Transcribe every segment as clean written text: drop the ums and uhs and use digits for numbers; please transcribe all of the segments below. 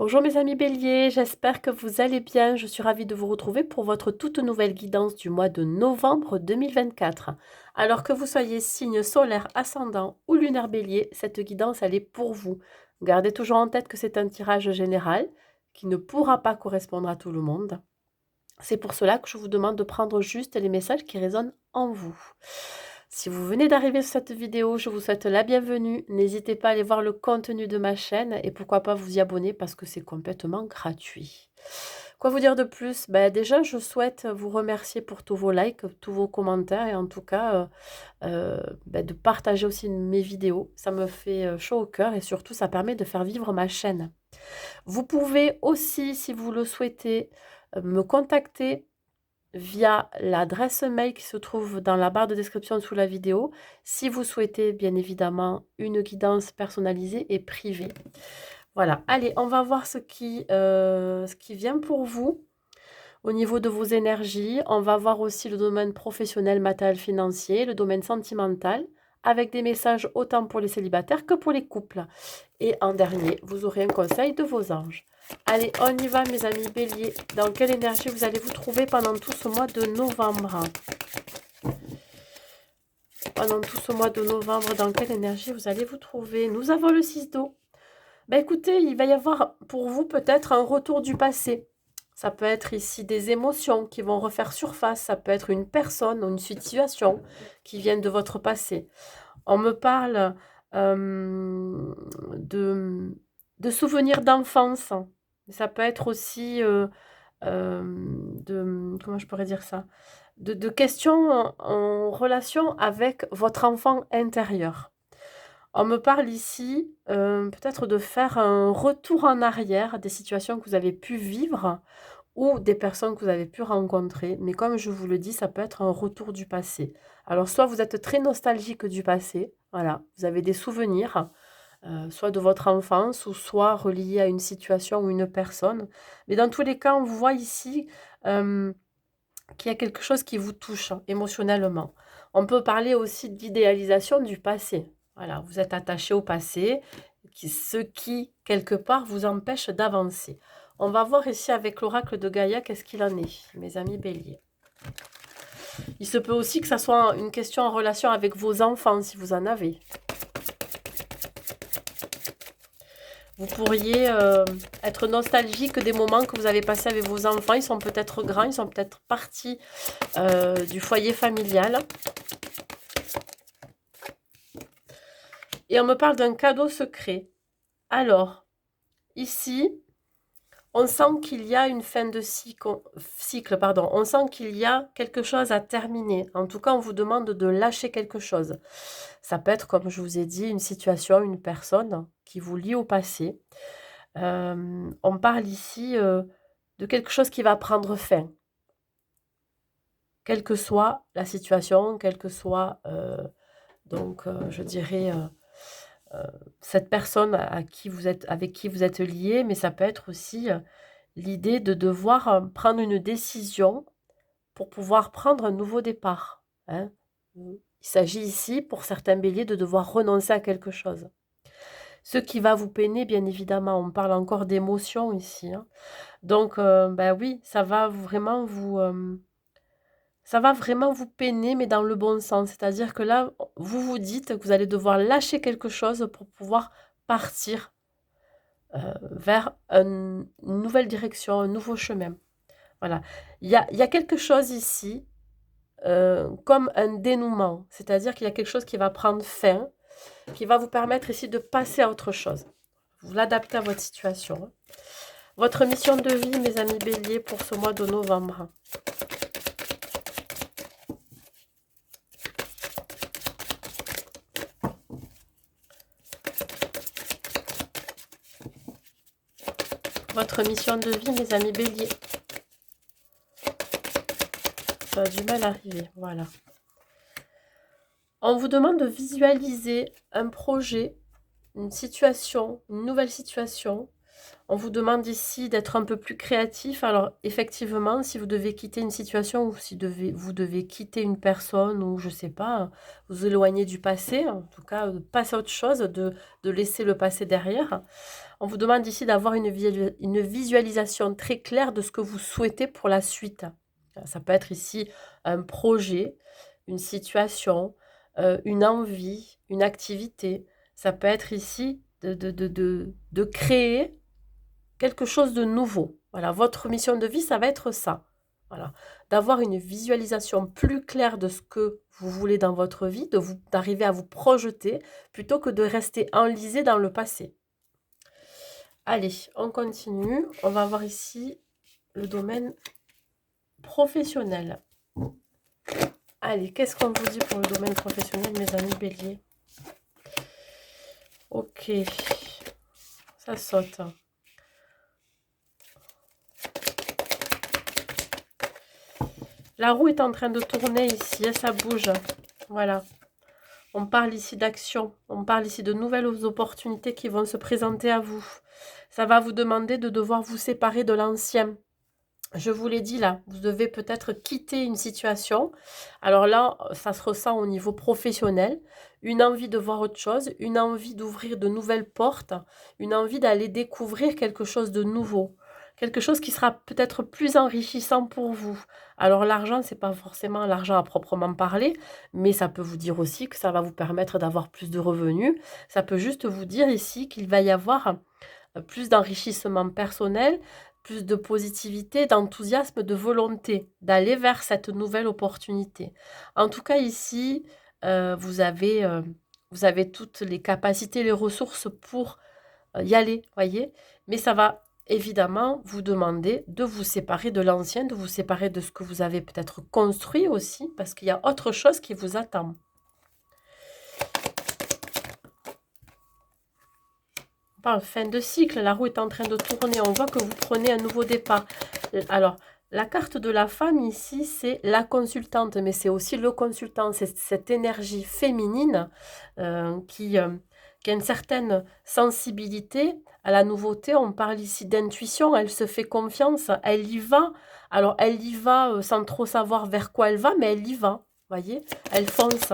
Bonjour mes amis béliers, j'espère que vous allez bien. Je suis ravie de vous retrouver pour votre toute nouvelle guidance du mois de novembre 2024. Alors que vous soyez signe solaire, ascendant ou lunaire bélier, cette guidance elle est pour vous. Gardez toujours en tête que c'est un tirage général qui ne pourra pas correspondre à tout le monde. C'est pour cela que je vous demande de prendre juste les messages qui résonnent en vous. Si vous venez d'arriver sur cette vidéo, je vous souhaite la bienvenue. N'hésitez pas à aller voir le contenu de ma chaîne et pourquoi pas vous y abonner parce que c'est complètement gratuit. Quoi vous dire de plus? Déjà, je souhaite vous remercier pour tous vos likes, tous vos commentaires et en tout cas de partager aussi mes vidéos. Ça me fait chaud au cœur et surtout ça permet de faire vivre ma chaîne. Vous pouvez aussi, si vous le souhaitez, me contacter via l'adresse mail qui se trouve dans la barre de description sous la vidéo, si vous souhaitez bien évidemment une guidance personnalisée et privée. Voilà, allez, on va voir ce qui vient pour vous au niveau de vos énergies. On va voir aussi le domaine professionnel, matériel, financier, le domaine sentimental, avec des messages autant pour les célibataires que pour les couples. Et en dernier, vous aurez un conseil de vos anges. Allez, on y va mes amis béliers. Dans quelle énergie vous allez vous trouver pendant tout ce mois de novembre? Pendant tout ce mois de novembre, dans quelle énergie vous allez vous trouver? Nous avons le 6 d'eau. Écoutez, il va y avoir pour vous peut-être un retour du passé. Ça peut être ici des émotions qui vont refaire surface. Ça peut être une personne ou une situation qui viennent de votre passé. On me parle de souvenirs d'enfance. Ça peut être aussi comment je pourrais dire ça? De questions en relation avec votre enfant intérieur. On me parle ici peut-être de faire un retour en arrière des situations que vous avez pu vivre ou des personnes que vous avez pu rencontrer. Mais comme je vous le dis, ça peut être un retour du passé. Alors, soit vous êtes très nostalgique du passé, voilà, vous avez des souvenirs, soit de votre enfance ou soit reliés à une situation ou une personne. Mais dans tous les cas, on vous voit ici qu'il y a quelque chose qui vous touche émotionnellement. On peut parler aussi d'idéalisation du passé. Voilà, vous êtes attaché au passé, ce qui, quelque part, vous empêche d'avancer. On va voir ici avec l'oracle de Gaïa qu'est-ce qu'il en est, mes amis béliers. Il se peut aussi que ça soit une question en relation avec vos enfants, si vous en avez. Vous pourriez être nostalgique des moments que vous avez passés avec vos enfants. Ils sont peut-être grands, ils sont peut-être partis du foyer familial. Et on me parle d'un cadeau secret. Alors, ici, on sent qu'il y a une fin de cycle, pardon. On sent qu'il y a quelque chose à terminer. En tout cas, on vous demande de lâcher quelque chose. Ça peut être, comme je vous ai dit, une situation, une personne qui vous lie au passé. On parle ici de quelque chose qui va prendre fin. Quelle que soit la situation, quelle que soit, je dirais, cette personne avec qui vous êtes lié, mais ça peut être aussi l'idée de devoir prendre une décision pour pouvoir prendre un nouveau départ. Hein. Il s'agit ici, pour certains béliers, de devoir renoncer à quelque chose. Ce qui va vous peiner, bien évidemment, on parle encore d'émotion ici. Hein. Donc, oui, ça va vraiment vous peiner, mais dans le bon sens. C'est-à-dire que là, vous vous dites que vous allez devoir lâcher quelque chose pour pouvoir partir vers une nouvelle direction, un nouveau chemin. Voilà. Il y a quelque chose ici, comme un dénouement. C'est-à-dire qu'il y a quelque chose qui va prendre fin, qui va vous permettre ici de passer à autre chose. Vous l'adaptez à votre situation. Hein. Votre mission de vie, mes amis béliers, pour ce mois de novembre. Votre mission de vie, mes amis béliers. Ça a du mal à arriver, voilà. On vous demande de visualiser un projet, une situation, une nouvelle situation On vous demande ici d'être un peu plus créatif. Alors, effectivement, si vous devez quitter une situation ou si vous devez quitter une personne ou je sais pas, vous éloigner du passé, en tout cas, de passer à autre chose, de laisser le passé derrière. On vous demande ici d'avoir une visualisation très claire de ce que vous souhaitez pour la suite. Ça peut être ici un projet, une situation, une envie, une activité. Ça peut être ici de créer quelque chose de nouveau. Voilà, votre mission de vie, ça va être ça. Voilà, d'avoir une visualisation plus claire de ce que vous voulez dans votre vie, d'arriver à vous projeter plutôt que de rester enlisé dans le passé. Allez, on continue. On va voir ici le domaine professionnel. Allez, qu'est-ce qu'on vous dit pour le domaine professionnel, mes amis béliers? Ok, ça saute. La roue est en train de tourner ici, et ça bouge. Voilà. On parle ici d'action, on parle ici de nouvelles opportunités qui vont se présenter à vous. Ça va vous demander de devoir vous séparer de l'ancien. Je vous l'ai dit là, vous devez peut-être quitter une situation. Alors là, ça se ressent au niveau professionnel. Une envie de voir autre chose, une envie d'ouvrir de nouvelles portes, une envie d'aller découvrir quelque chose de nouveau. Quelque chose qui sera peut-être plus enrichissant pour vous. Alors l'argent, c'est pas forcément l'argent à proprement parler, mais ça peut vous dire aussi que ça va vous permettre d'avoir plus de revenus. Ça peut juste vous dire ici qu'il va y avoir plus d'enrichissement personnel, plus de positivité, d'enthousiasme, de volonté d'aller vers cette nouvelle opportunité. En tout cas, ici, vous avez toutes les capacités, les ressources pour y aller, voyez. Mais ça va évidemment vous demander de vous séparer de l'ancien, de vous séparer de ce que vous avez peut-être construit aussi, parce qu'il y a autre chose qui vous attend. On parle fin de cycle, la roue est en train de tourner, on voit que vous prenez un nouveau départ. Alors, la carte de la femme ici, c'est la consultante, mais c'est aussi le consultant, c'est cette énergie féminine qui a une certaine sensibilité à la nouveauté. On parle ici d'intuition, elle se fait confiance, elle y va. Alors, elle y va sans trop savoir vers quoi elle va, mais elle y va, voyez, elle fonce.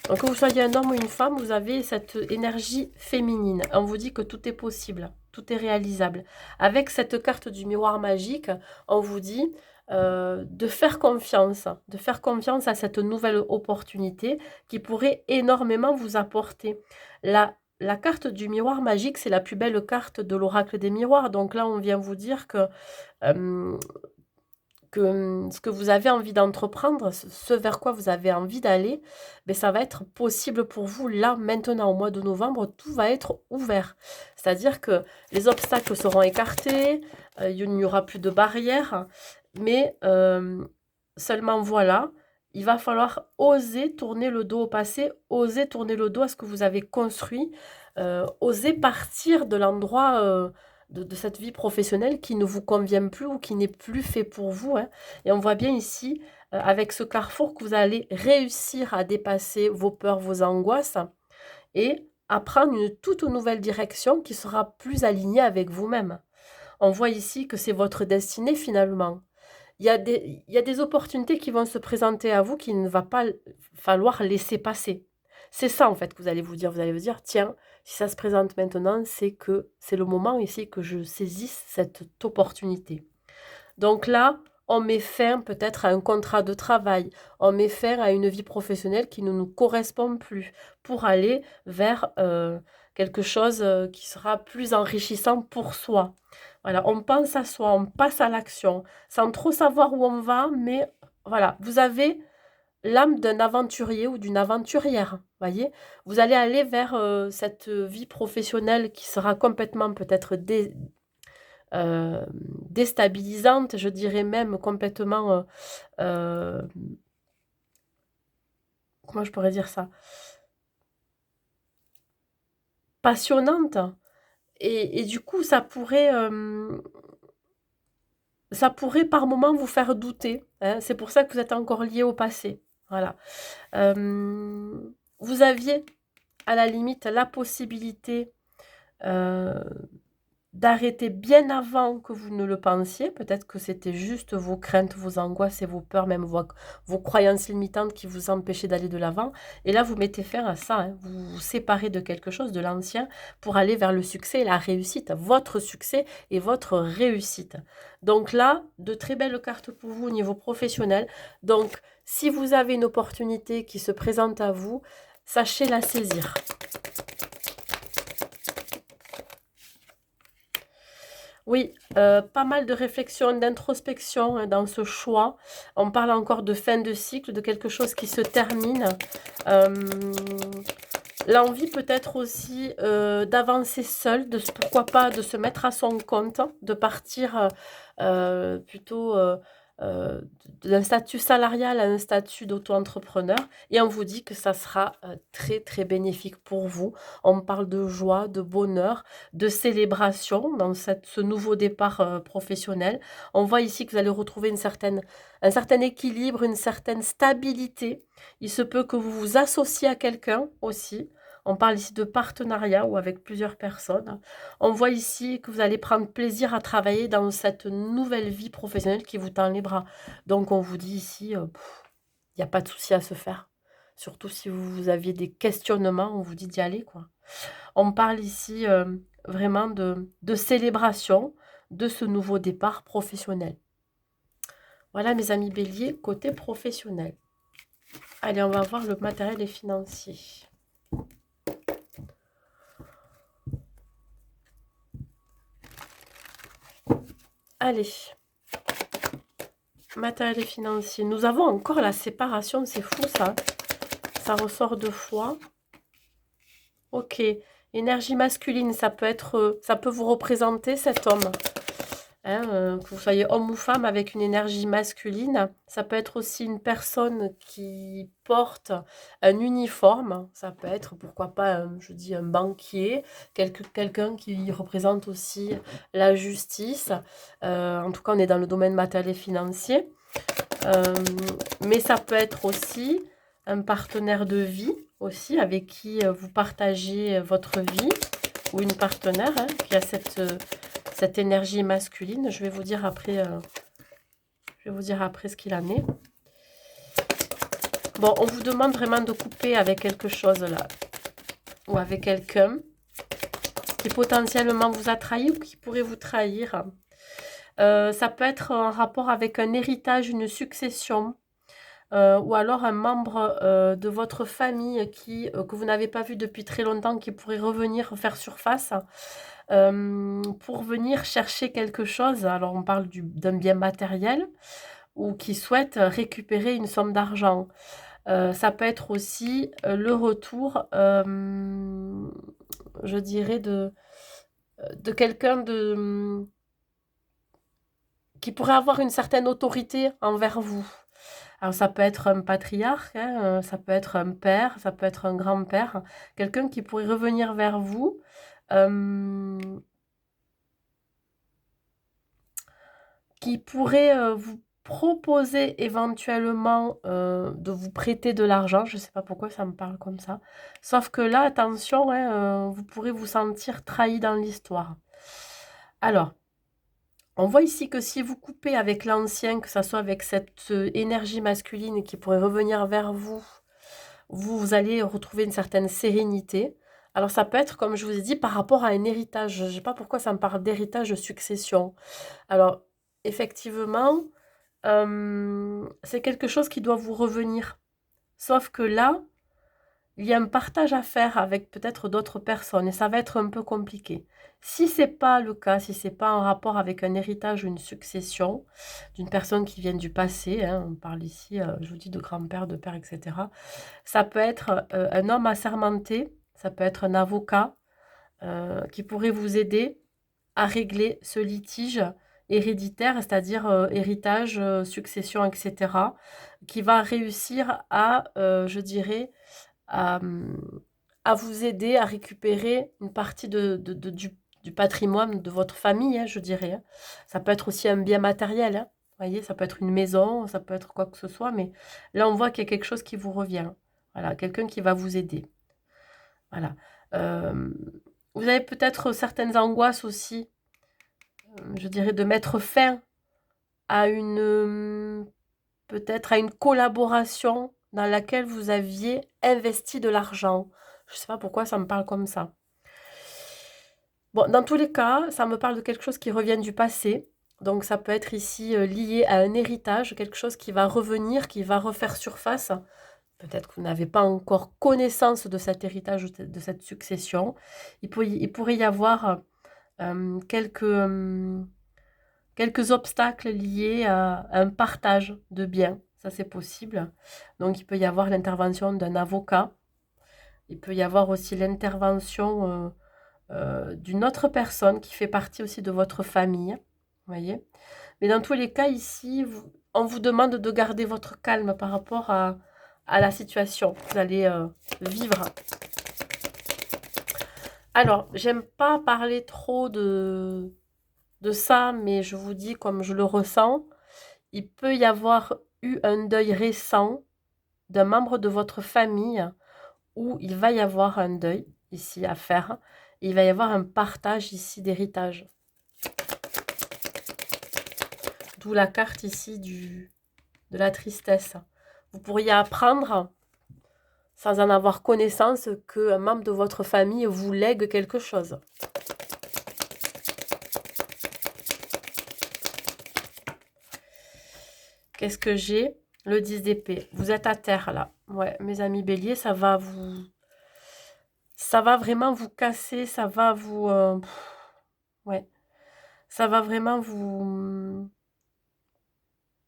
Donc, que vous soyez un homme ou une femme, vous avez cette énergie féminine. On vous dit que tout est possible, tout est réalisable. Avec cette carte du miroir magique, on vous dit de faire confiance à cette nouvelle opportunité qui pourrait énormément vous apporter. La carte du miroir magique, c'est la plus belle carte de l'oracle des miroirs. Donc là, on vient vous dire euh, que ce que vous avez envie d'entreprendre, ce vers quoi vous avez envie d'aller, ben ça va être possible pour vous là, maintenant, au mois de novembre, tout va être ouvert. C'est-à-dire que les obstacles seront écartés, il n'y aura plus de barrières, mais seulement voilà, il va falloir oser tourner le dos au passé, oser tourner le dos à ce que vous avez construit, oser partir de l'endroit de cette vie professionnelle qui ne vous convient plus ou qui n'est plus fait pour vous, hein. Et on voit bien ici, avec ce carrefour, que vous allez réussir à dépasser vos peurs, vos angoisses et à prendre une toute nouvelle direction qui sera plus alignée avec vous-même. On voit ici que c'est votre destinée finalement. Il y a des opportunités qui vont se présenter à vous qu'il ne va pas falloir laisser passer. C'est ça en fait que vous allez vous dire. Vous allez vous dire, tiens, si ça se présente maintenant, c'est que c'est le moment ici que je saisisse cette opportunité. Donc là, on met fin peut-être à un contrat de travail, on met fin à une vie professionnelle qui ne nous correspond plus pour aller vers quelque chose qui sera plus enrichissant pour soi. Voilà, on pense à soi, on passe à l'action, sans trop savoir où on va, mais voilà, vous avez l'âme d'un aventurier ou d'une aventurière, voyez. Vous allez aller vers cette vie professionnelle qui sera complètement peut-être déstabilisante, je dirais même complètement, comment je pourrais dire ça? Passionnante. Et du coup, ça pourrait par moments vous faire douter, hein. C'est pour ça que vous êtes encore lié au passé. Voilà. Vous aviez à la limite la possibilité d'arrêter bien avant que vous ne le pensiez. Peut-être que c'était juste vos craintes, vos angoisses et vos peurs, même vos croyances limitantes qui vous empêchaient d'aller de l'avant. Et là, vous mettez fin à ça, hein. Vous vous séparez de quelque chose, de l'ancien, pour aller vers le succès et la réussite, votre succès et votre réussite. Donc là, de très belles cartes pour vous au niveau professionnel. Donc, si vous avez une opportunité qui se présente à vous, sachez la saisir. Oui, pas mal de réflexion, d'introspection hein, dans ce choix. On parle encore de fin de cycle, de quelque chose qui se termine. Euh, L'envie peut-être aussi d'avancer seul, pourquoi pas de se mettre à son compte, de partir plutôt euh, d'un statut salarial à un statut d'auto-entrepreneur. Et on vous dit que ça sera très très bénéfique pour vous. On parle de joie, de bonheur, de célébration dans ce nouveau départ professionnel. On voit ici que vous allez retrouver un certain équilibre, une certaine stabilité. Il se peut que vous vous associez à quelqu'un aussi. On parle ici de partenariat ou avec plusieurs personnes. On voit ici que vous allez prendre plaisir à travailler dans cette nouvelle vie professionnelle qui vous tend les bras. Donc on vous dit ici, il n'y a pas de souci à se faire. Surtout si vous aviez des questionnements, on vous dit d'y aller, quoi. On parle ici vraiment de célébration de ce nouveau départ professionnel. Voilà mes amis béliers, côté professionnel. Allez, on va voir le matériel et financier. Allez, matériel et financier. Nous avons encore la séparation, c'est fou ça. Ça ressort deux fois. Ok, énergie masculine, ça peut vous représenter cet homme. Hein, que vous soyez homme ou femme avec une énergie masculine. Ça peut être aussi une personne qui porte un uniforme. Ça peut être, pourquoi pas, je dis un banquier, quelqu'un qui représente aussi la justice. En tout cas, on est dans le domaine matériel et financier. Mais ça peut être aussi un partenaire de vie aussi avec qui vous partagez votre vie ou une partenaire hein, qui a cette énergie masculine. Je vais vous dire après, ce qu'il en est. Bon, on vous demande vraiment de couper avec quelque chose là ou avec quelqu'un qui potentiellement vous a trahi ou qui pourrait vous trahir. Ça peut être en rapport avec un héritage, une succession. Ou alors un membre de votre famille que vous n'avez pas vu depuis très longtemps, qui pourrait revenir faire surface pour venir chercher quelque chose. Alors on parle d'un bien matériel ou qui souhaite récupérer une somme d'argent. Ça peut être aussi le retour, je dirais, de quelqu'un qui pourrait avoir une certaine autorité envers vous. Alors ça peut être un patriarche, hein, ça peut être un père, ça peut être un grand-père, quelqu'un qui pourrait revenir vers vous, qui pourrait vous proposer éventuellement de vous prêter de l'argent. Je ne sais pas pourquoi ça me parle comme ça. Sauf que là, attention, hein, vous pourrez vous sentir trahi dans l'histoire. Alors, on voit ici que si vous coupez avec l'ancien, que ce soit avec cette énergie masculine qui pourrait revenir vers vous, vous allez retrouver une certaine sérénité. Alors ça peut être, comme je vous ai dit, par rapport à un héritage. Je ne sais pas pourquoi ça me parle d'héritage de succession. Alors, effectivement, c'est quelque chose qui doit vous revenir. Sauf que là, il y a un partage à faire avec peut-être d'autres personnes et ça va être un peu compliqué. Si ce n'est pas le cas, si ce n'est pas en rapport avec un héritage ou une succession d'une personne qui vient du passé, hein, on parle ici, je vous dis, de grand-père, de père, etc. Ça peut être un homme assermenté, ça peut être un avocat qui pourrait vous aider à régler ce litige héréditaire, c'est-à-dire héritage, succession, etc., qui va réussir à, je dirais, à, à vous aider à récupérer une partie du patrimoine de votre famille, hein, je dirais. Hein. Ça peut être aussi un bien matériel, hein. Vous voyez, ça peut être une maison, ça peut être quoi que ce soit, mais là, on voit qu'il y a quelque chose qui vous revient. Voilà, quelqu'un qui va vous aider. Voilà. Vous avez peut-être certaines angoisses aussi je dirais, de mettre fin à peut-être à une collaboration dans laquelle vous aviez investi de l'argent. Je ne sais pas pourquoi ça me parle comme ça. Bon, dans tous les cas, ça me parle de quelque chose qui revient du passé. Donc ça peut être ici lié à un héritage, quelque chose qui va revenir, qui va refaire surface. Peut-être que vous n'avez pas encore connaissance de cet héritage, de cette succession. Il pourrait y avoir quelques obstacles liés à un partage de biens. Ça, c'est possible. Donc, il peut y avoir l'intervention d'un avocat. Il peut y avoir aussi l'intervention d'une autre personne qui fait partie aussi de votre famille. Vous voyez? Mais dans tous les cas, ici, on vous demande de garder votre calme par rapport à la situation que vous allez vivre. Alors, j'aime pas parler trop de ça, mais je vous dis comme je le ressens. Il peut y avoir eu un deuil récent d'un membre de votre famille où il va y avoir un deuil ici à faire. Il va y avoir un partage ici d'héritage. D'où la carte ici de la tristesse. Vous pourriez apprendre, sans en avoir connaissance, qu'un membre de votre famille vous lègue quelque chose. Qu'est-ce que j'ai? Le 10 d'épée. Vous êtes à terre là. Ouais, mes amis béliers, ça va vraiment vous casser, ça va vous... ouais. Ça va vraiment vous...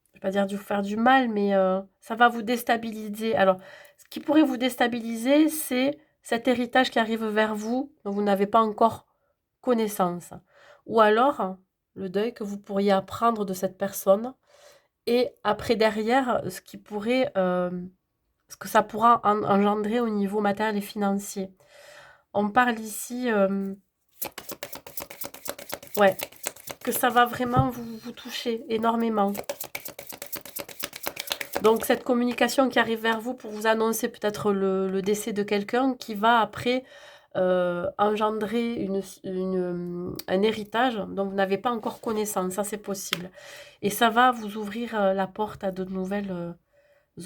Je vais pas dire vous faire du mal, mais ça va vous déstabiliser. Alors, ce qui pourrait vous déstabiliser, c'est cet héritage qui arrive vers vous, dont vous n'avez pas encore connaissance. Ou alors, le deuil que vous pourriez apprendre de cette personne. Et après, derrière, ce que ça pourra engendrer au niveau matériel et financier. On parle ici, ouais, que ça va vraiment vous toucher énormément. Donc cette communication qui arrive vers vous pour vous annoncer peut-être le décès de quelqu'un qui va après engendrer un héritage dont vous n'avez pas encore connaissance, ça c'est possible. Et ça va vous ouvrir la porte à de nouvelles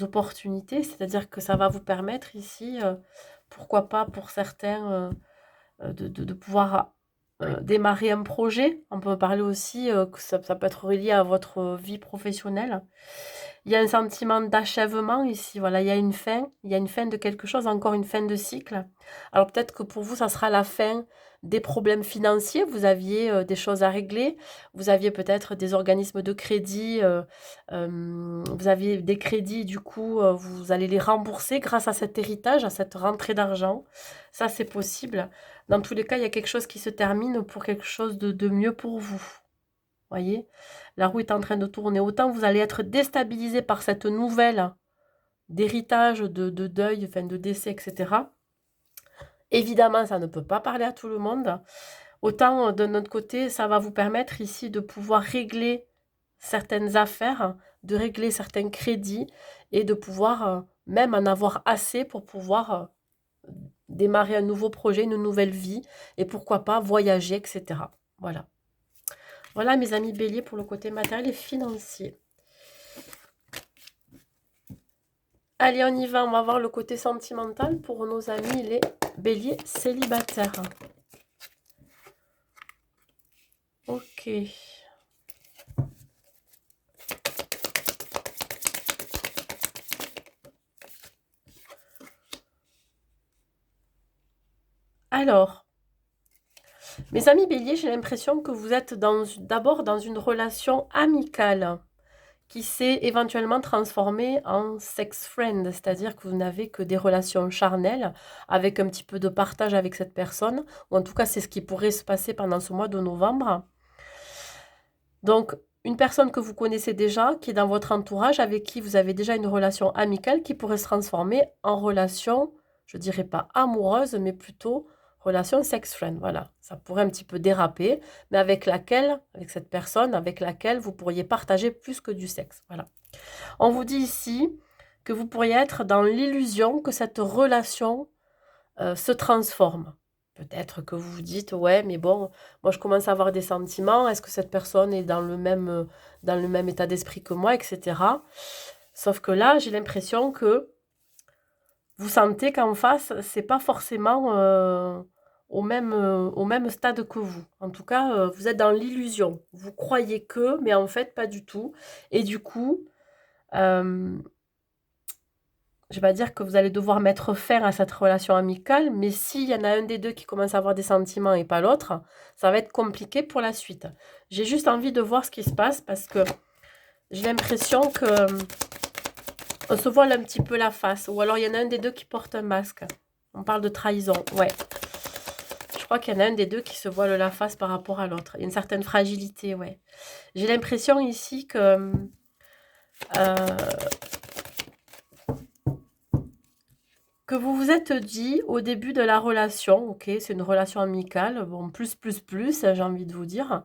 opportunités, c'est-à-dire que ça va vous permettre ici, pourquoi pas pour certains, de pouvoir démarrer un projet. On peut parler aussi que ça peut être relié à votre vie professionnelle. Il y a un sentiment d'achèvement ici, voilà, il y a une fin de quelque chose, encore une fin de cycle. Alors peut-être que pour vous, ça sera la fin des problèmes financiers, vous aviez des choses à régler, vous aviez peut-être des organismes de crédit, vous aviez des crédits, du coup, vous allez les rembourser grâce à cet héritage, à cette rentrée d'argent. Ça, c'est possible. Dans tous les cas, il y a quelque chose qui se termine pour quelque chose de mieux pour vous. Voyez, la roue est en train de tourner. Autant vous allez être déstabilisé par cette nouvelle d'héritage, de deuil, enfin de décès, etc. Évidemment, ça ne peut pas parler à tout le monde. Autant de notre côté, ça va vous permettre ici de pouvoir régler certaines affaires, de régler certains crédits et de pouvoir même en avoir assez pour pouvoir démarrer un nouveau projet, une nouvelle vie et pourquoi pas voyager, etc. Voilà. Voilà mes amis béliers pour le côté matériel et financier. Allez, on y va, on va voir le côté sentimental pour nos amis les béliers célibataires. Ok. Alors, mes amis béliers, j'ai l'impression que vous êtes d'abord dans une relation amicale qui s'est éventuellement transformée en sex friend, c'est-à-dire que vous n'avez que des relations charnelles avec un petit peu de partage avec cette personne, ou en tout cas c'est ce qui pourrait se passer pendant ce mois de novembre. Donc, une personne que vous connaissez déjà, qui est dans votre entourage, avec qui vous avez déjà une relation amicale qui pourrait se transformer en relation, je dirais pas amoureuse, mais plutôt relation sex-friend. Voilà, ça pourrait un petit peu déraper, mais avec cette personne, avec laquelle vous pourriez partager plus que du sexe. Voilà. On vous dit ici que vous pourriez être dans l'illusion que cette relation se transforme. Peut-être que vous vous dites, ouais, mais bon, moi je commence à avoir des sentiments, est-ce que cette personne est dans le même état d'esprit que moi, etc. Sauf que là, j'ai l'impression que vous sentez qu'en face, c'est pas forcément au même stade que vous. En tout cas, vous êtes dans l'illusion. Vous croyez que, mais en fait, pas du tout. Et du coup, euh, je vais pas dire que vous allez devoir mettre fin à cette relation amicale, mais s'il y en a un des deux qui commence à avoir des sentiments et pas l'autre, ça va être compliqué pour la suite. J'ai juste envie de voir ce qui se passe parce que j'ai l'impression que on se voile un petit peu la face. Ou alors il y en a un des deux qui porte un masque. On parle de trahison, ouais. Je crois qu'il y en a un des deux qui se voile la face par rapport à l'autre. Il y a une certaine fragilité, ouais. J'ai l'impression ici euh, que vous vous êtes dit au début de la relation, ok, c'est une relation amicale, bon, plus, j'ai envie de vous dire,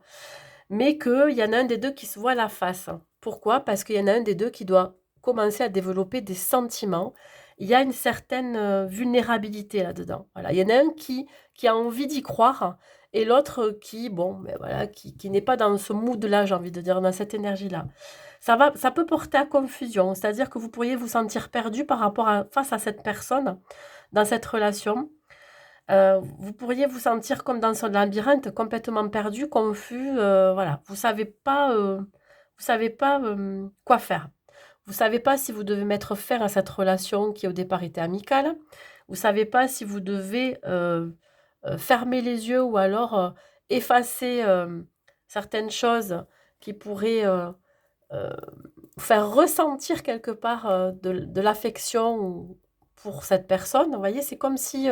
mais qu'il y en a un des deux qui se voit la face. Pourquoi? Parce qu'il y en a un des deux qui doit commencer à développer des sentiments. Il y a une certaine vulnérabilité là-dedans. Voilà. Il y en a un qui a envie d'y croire et l'autre qui, bon, ben voilà, qui n'est pas dans ce mood-là, j'ai envie de dire, dans cette énergie-là. Ça peut porter à confusion, c'est-à-dire que vous pourriez vous sentir perdu par rapport face à cette personne, dans cette relation. Vous pourriez vous sentir comme dans son labyrinthe, complètement perdu, confus, voilà. Vous savez pas quoi faire. Vous savez pas si vous devez mettre fin à cette relation qui au départ était amicale. Vous savez pas si vous devez fermer les yeux ou alors effacer certaines choses qui pourraient euh, faire ressentir quelque part de l'affection pour cette personne. Vous voyez, c'est comme si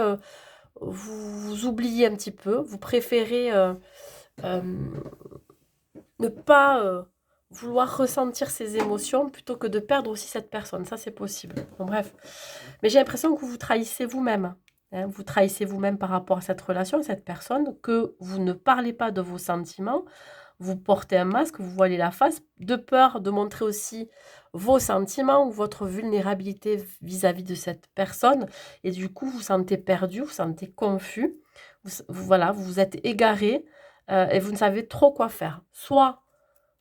vous oubliez un petit peu, vous préférez euh, ne pas vouloir ressentir ces émotions plutôt que de perdre aussi cette personne. Ça, c'est possible. Bon, bref. Mais j'ai l'impression que vous vous trahissez vous-même. Hein. Vous trahissez vous-même par rapport à cette relation, à cette personne, que vous ne parlez pas de vos sentiments, vous portez un masque, vous voilez la face, de peur de montrer aussi vos sentiments ou votre vulnérabilité vis-à-vis de cette personne. Et du coup, vous vous sentez perdu, vous vous sentez confus, voilà, vous vous êtes égaré et vous ne savez trop quoi faire. Soit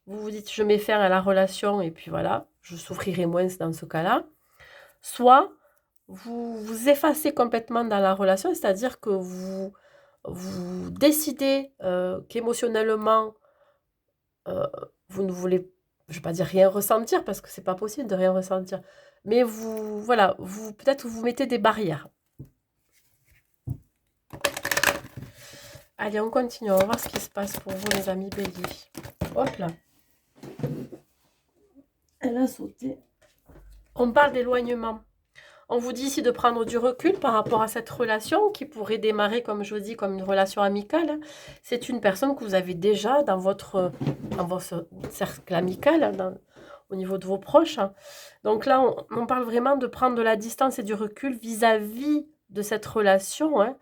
vous vous dites, je mets fin à la relation et puis voilà, je souffrirai moins dans ce cas-là. Soit vous vous effacez complètement dans la relation, c'est-à-dire que vous décidez qu'émotionnellement, euh, vous ne voulez, je ne vais pas dire rien ressentir, parce que c'est pas possible de rien ressentir, mais voilà, peut-être vous mettez des barrières. Allez, on continue, on va voir ce qui se passe pour vous, les amis béliers. Hop là. Elle a sauté. On parle d'éloignement. On vous dit ici de prendre du recul par rapport à cette relation qui pourrait démarrer, comme je vous dis, comme une relation amicale. C'est une personne que vous avez déjà dans votre cercle amical, au niveau de vos proches. Donc là, on parle vraiment de prendre de la distance et du recul vis-à-vis de cette relation, hein,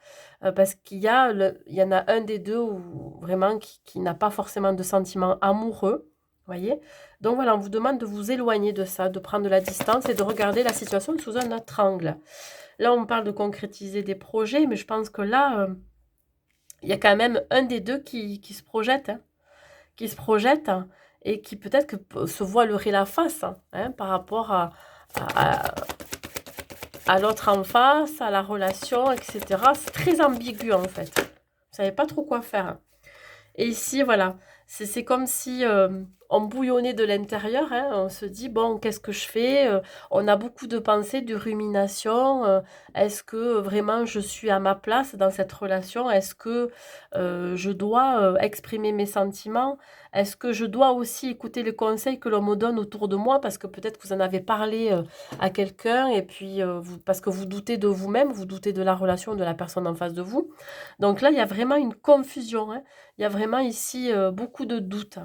parce qu'il y en a un des deux vraiment qui n'a pas forcément de sentiments amoureux. Voyez? Donc voilà, on vous demande de vous éloigner de ça, de prendre de la distance et de regarder la situation sous un autre angle. Là, on parle de concrétiser des projets, mais je pense que là, il y a quand même un des deux qui se projette, hein, qui se projette et qui peut-être que se voilerait la face hein, par rapport à, à l'autre en face, à la relation, etc. C'est très ambigu en fait. Vous savez pas trop quoi faire. Et ici, voilà, c'est comme si on bouillonnait de l'intérieur. Hein, on se dit, bon, qu'est-ce que je fais On a beaucoup de pensées, de ruminations. Est-ce que vraiment je suis à ma place dans cette relation Est-ce que je dois exprimer mes sentiments Est-ce que je dois aussi écouter les conseils que l'on me donne autour de moi parce que peut-être que vous en avez parlé à quelqu'un et puis parce que vous doutez de vous-même, vous doutez de la relation de la personne en face de vous. Donc là, il y a vraiment une confusion. Hein. Il y a vraiment ici beaucoup de doutes.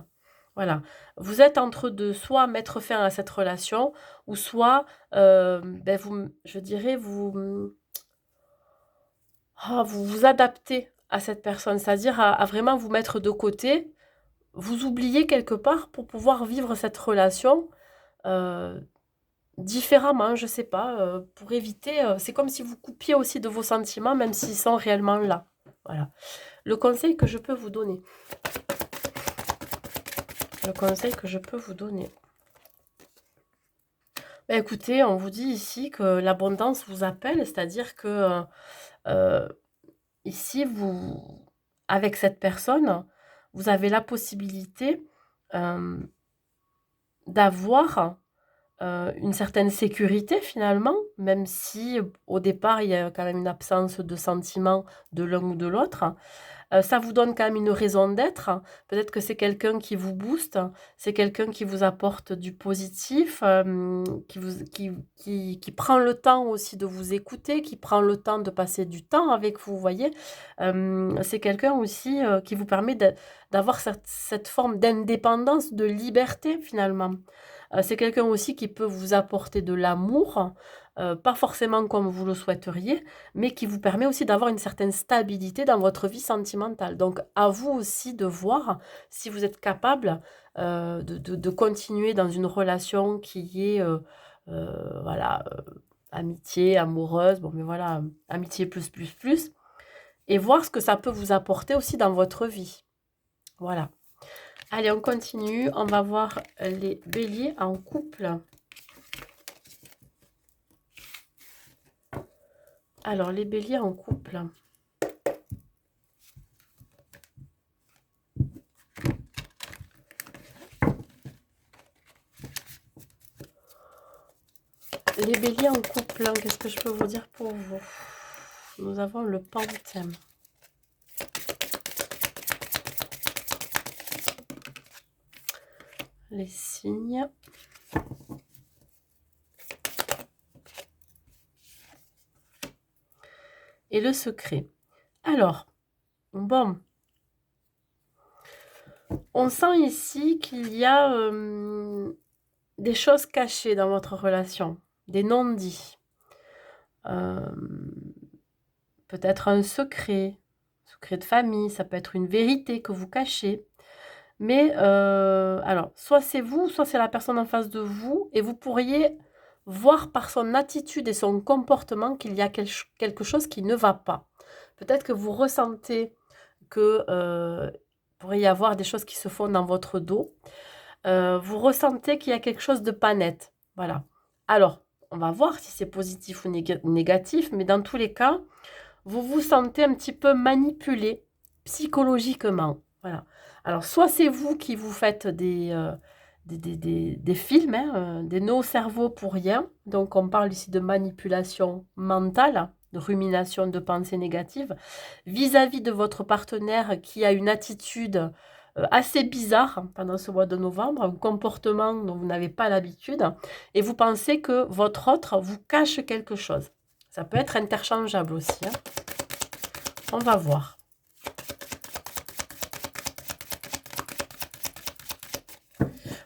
Voilà. Vous êtes entre deux, soit mettre fin à cette relation, ou soit, je dirais, vous vous adaptez à cette personne, c'est-à-dire à vraiment vous mettre de côté, vous oubliez quelque part pour pouvoir vivre cette relation euh, différemment, je sais pas, pour éviter, c'est comme si vous coupiez aussi de vos sentiments, même s'ils sont réellement là. Voilà. Le conseil que je peux vous donner. Le conseil que je peux vous donner. Ben, écoutez, on vous dit ici que l'abondance vous appelle, c'est-à-dire que ici, avec cette personne, vous avez la possibilité d'avoir une certaine sécurité finalement, même si au départ, il y a quand même une absence de sentiment de l'un ou de l'autre. Ça vous donne quand même une raison d'être. Peut-être que c'est quelqu'un qui vous booste, c'est quelqu'un qui vous apporte du positif, qui prend le temps aussi de vous écouter, qui prend le temps de passer du temps avec vous, vous voyez? C'est quelqu'un aussi, qui vous permet d'avoir cette forme d'indépendance, de liberté finalement. C'est quelqu'un aussi qui peut vous apporter de l'amour, pas forcément comme vous le souhaiteriez, mais qui vous permet aussi d'avoir une certaine stabilité dans votre vie sentimentale. Donc à vous aussi de voir si vous êtes capable, de continuer dans une relation qui est, voilà, amitié, amoureuse, bon, mais voilà, amitié plus, plus, plus, et voir ce que ça peut vous apporter aussi dans votre vie. Voilà. Allez, on continue. On va voir les béliers en couple. Alors, les béliers en couple. Les béliers en couple, hein, qu'est-ce que je peux vous dire pour vous? Nous avons le panthème. Les signes. Et le secret. Alors, bon. On sent ici qu'il y a des choses cachées dans votre relation, des non-dits. Peut-être un secret de famille, ça peut être une vérité que vous cachez. Mais alors, soit c'est vous, soit c'est la personne en face de vous, et vous pourriez voir par son attitude et son comportement qu'il y a quelque chose qui ne va pas. Peut-être que vous ressentez que pourrait y avoir des choses qui se font dans votre dos. Vous ressentez qu'il y a quelque chose de pas net. Voilà. Alors, on va voir si c'est positif ou négatif, mais dans tous les cas, vous vous sentez un petit peu manipulé psychologiquement. Voilà. Alors, soit c'est vous qui vous faites des films, hein, des nœuds au cerveau pour rien. Donc, on parle ici de manipulation mentale, de rumination de pensées négatives, vis-à-vis de votre partenaire qui a une attitude assez bizarre pendant ce mois de novembre, un comportement dont vous n'avez pas l'habitude, et vous pensez que votre autre vous cache quelque chose. Ça peut être interchangeable aussi, hein. On va voir.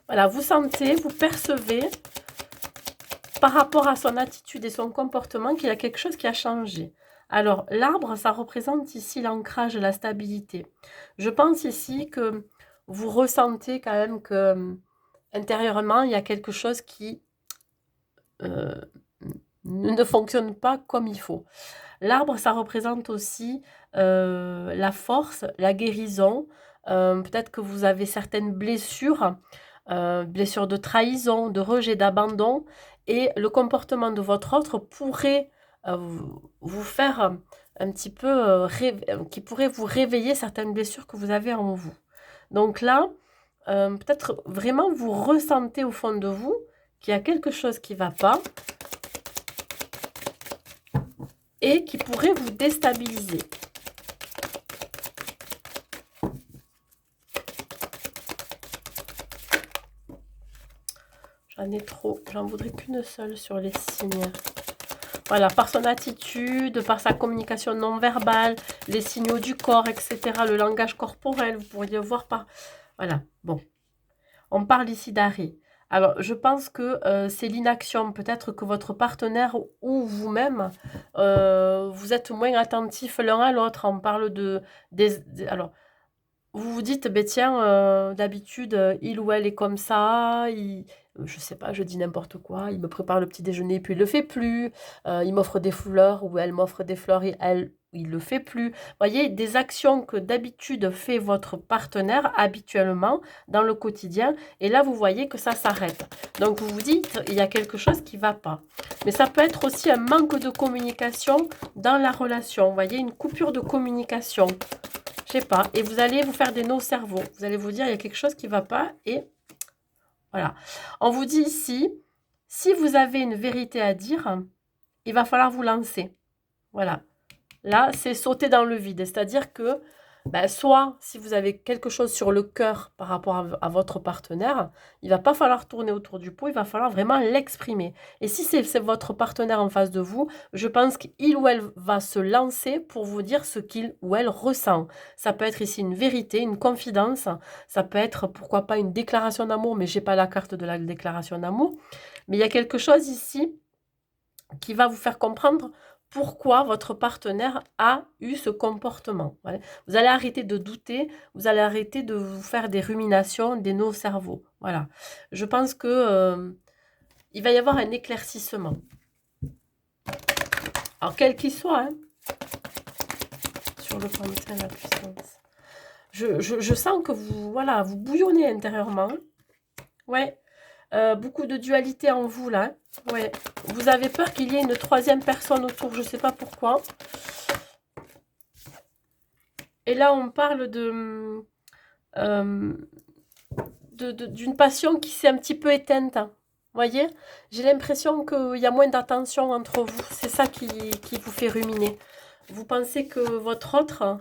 Voilà, vous sentez, vous percevez, par rapport à son attitude et son comportement, qu'il y a quelque chose qui a changé. Alors, l'arbre, ça représente ici l'ancrage, la stabilité. Je pense ici que vous ressentez quand même que intérieurement, il y a quelque chose qui ne fonctionne pas comme il faut. L'arbre, ça représente aussi la force, la guérison. Peut-être que vous avez certaines blessures, blessures de trahison, de rejet, d'abandon. Et le comportement de votre autre pourrait vous faire un petit peu, qui pourrait vous réveiller certaines blessures que vous avez en vous. Donc là, peut-être vraiment vous ressentez au fond de vous qu'il y a quelque chose qui ne va pas et qui pourrait vous déstabiliser. J'en ai trop, j'en voudrais qu'une seule sur les signes. Voilà, par son attitude, par sa communication non verbale, les signaux du corps, etc., le langage corporel, vous pourriez voir par... Voilà, bon. On parle ici d'arrêt. Alors, je pense que c'est l'inaction. Peut-être que votre partenaire ou vous-même, vous êtes moins attentifs l'un à l'autre. On parle alors, vous vous dites, ben tiens, d'habitude, il ou elle est comme ça. je sais pas, je dis n'importe quoi, il me prépare le petit déjeuner puis il le fait plus, il m'offre des fleurs ou elle m'offre des fleurs et il le fait plus. Vous voyez, des actions que d'habitude fait votre partenaire habituellement dans le quotidien et là vous voyez que ça s'arrête. Donc vous vous dites, il y a quelque chose qui va pas. Mais ça peut être aussi un manque de communication dans la relation. Vous voyez, une coupure de communication. Je sais pas. Et vous allez vous faire des nœuds au cerveau. Vous allez vous dire, il y a quelque chose qui ne va pas. Et voilà. On vous dit ici, si vous avez une vérité à dire, il va falloir vous lancer. Voilà. Là, c'est sauter dans le vide. C'est-à-dire que, ben, soit si vous avez quelque chose sur le cœur par rapport à votre partenaire, il va pas falloir tourner autour du pot, il va falloir vraiment l'exprimer. Et si c'est votre partenaire en face de vous, je pense qu'il ou elle va se lancer pour vous dire ce qu'il ou elle ressent. Ça peut être ici une vérité, une confidence, ça peut être pourquoi pas une déclaration d'amour, mais j'ai pas la carte de la déclaration d'amour. Mais il y a quelque chose ici qui va vous faire comprendre pourquoi votre partenaire a eu ce comportement. Ouais. Vous allez arrêter de douter, vous allez arrêter de vous faire des ruminations, des nœuds au cerveau. Voilà. Je pense que il va y avoir un éclaircissement. Alors, quel qu'il soit, hein, sur le plantain de la puissance. Je sens que vous, voilà, vous bouillonnez intérieurement. Ouais. Beaucoup de dualité en vous, là. Ouais. Vous avez peur qu'il y ait une troisième personne autour, je ne sais pas pourquoi. Et là, on parle d'une passion qui s'est un petit peu éteinte. Vous voyez? J'ai l'impression qu'il y a moins d'attention entre vous. C'est ça qui vous fait ruminer. Vous pensez que votre autre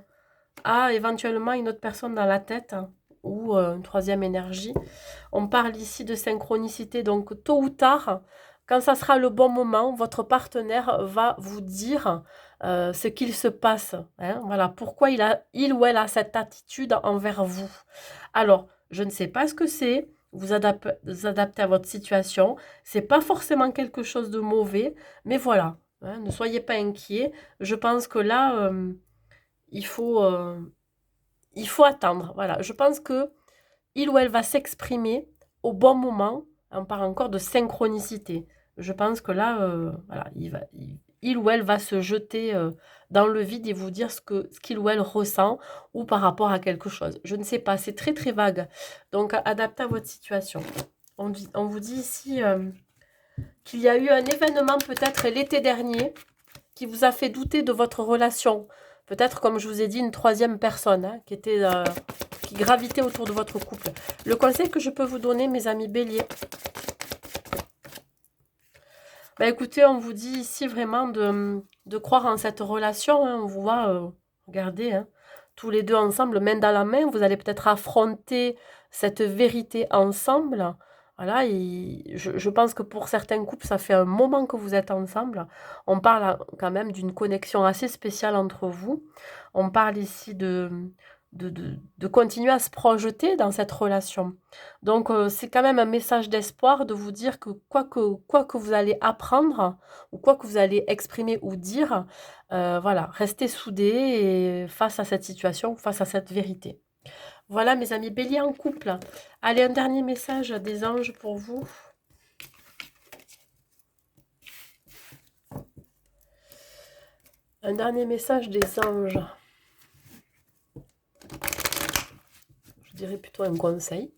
a éventuellement une autre personne dans la tête ou une troisième énergie. On parle ici de synchronicité. Donc, tôt ou tard, quand ça sera le bon moment, votre partenaire va vous dire ce qu'il se passe. Hein, voilà, pourquoi il ou elle a cette attitude envers vous. Alors, je ne sais pas ce que c'est. Vous adaptez à votre situation. C'est pas forcément quelque chose de mauvais, mais voilà. Hein, ne soyez pas inquiets. Je pense que là, il faut attendre. Voilà, je pense que il ou elle va s'exprimer au bon moment. On parle encore de synchronicité. Je pense que là, voilà, il ou elle va se jeter dans le vide et vous dire ce qu'il ou elle ressent ou par rapport à quelque chose. Je ne sais pas, c'est très très vague. Donc, adaptez à votre situation. On vous dit ici qu'il y a eu un événement peut-être l'été dernier qui vous a fait douter de votre relation. Peut-être, comme je vous ai dit, une troisième personne hein, qui gravitait autour de votre couple. Le conseil que je peux vous donner, mes amis béliers, bah écoutez, on vous dit ici vraiment de croire en cette relation. Hein. On vous voit, regardez, hein, tous les deux ensemble, main dans la main. Vous allez peut-être affronter cette vérité ensemble. Voilà, je pense que pour certains couples, ça fait un moment que vous êtes ensemble. On parle quand même d'une connexion assez spéciale entre vous. On parle ici de continuer à se projeter dans cette relation. Donc, c'est quand même un message d'espoir de vous dire que quoi que vous allez apprendre ou quoi que vous allez exprimer ou dire, voilà, restez soudés et face à cette situation, face à cette vérité. Voilà, mes amis béliers en couple. Allez, un dernier message des anges pour vous. Un dernier message des anges. Je dirais plutôt un conseil.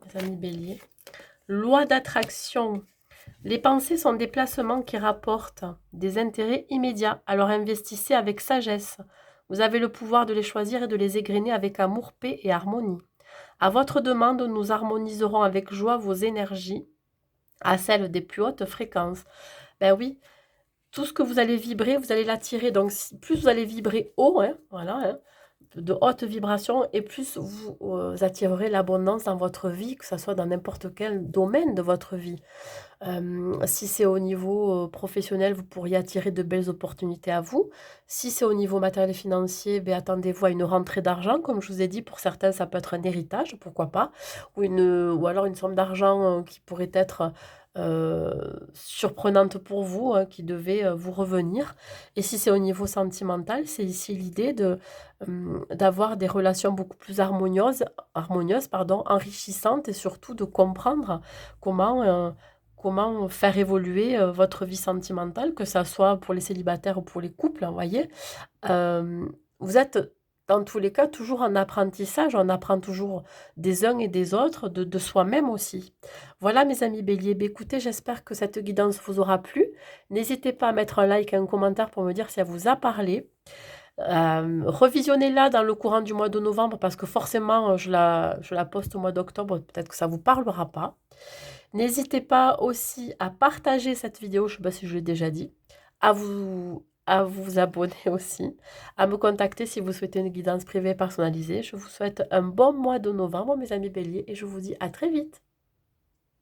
Les amis béliers. Loi d'attraction. Les pensées sont des placements qui rapportent des intérêts immédiats. Alors investissez avec sagesse. Vous avez le pouvoir de les choisir et de les égrener avec amour, paix et harmonie. À votre demande, nous harmoniserons avec joie vos énergies à celles des plus hautes fréquences. Ben oui, tout ce que vous allez vibrer, vous allez l'attirer. Donc, plus vous allez vibrer haut, hein, voilà, hein, de haute vibration, et plus vous attirerez l'abondance dans votre vie, que ce soit dans n'importe quel domaine de votre vie. Si c'est au niveau, professionnel, vous pourriez attirer de belles opportunités à vous. Si c'est au niveau matériel et financier, beh, attendez-vous à une rentrée d'argent. Comme je vous ai dit, pour certains, ça peut être un héritage, pourquoi pas? Ou alors une somme d'argent, qui pourrait être, surprenante pour vous, hein, qui devait, vous revenir. Et si c'est au niveau sentimental, c'est ici l'idée d'avoir des relations beaucoup plus harmonieuses, pardon, enrichissantes et surtout de comprendre comment, comment faire évoluer, votre vie sentimentale, que ça soit pour les célibataires ou pour les couples, hein, vous voyez? Vous êtes dans tous les cas toujours en apprentissage, on apprend toujours des uns et des autres, de soi-même aussi. Voilà mes amis béliers, beh, écoutez, j'espère que cette guidance vous aura plu. N'hésitez pas à mettre un like et un commentaire pour me dire si elle vous a parlé. Revisionnez-la dans le courant du mois de novembre parce que forcément, je la poste au mois d'octobre, peut-être que ça ne vous parlera pas. N'hésitez pas aussi à partager cette vidéo, je ne sais pas si je l'ai déjà dit, à vous abonner aussi, à me contacter si vous souhaitez une guidance privée personnalisée. Je vous souhaite un bon mois de novembre, mes amis béliers, et je vous dis à très vite.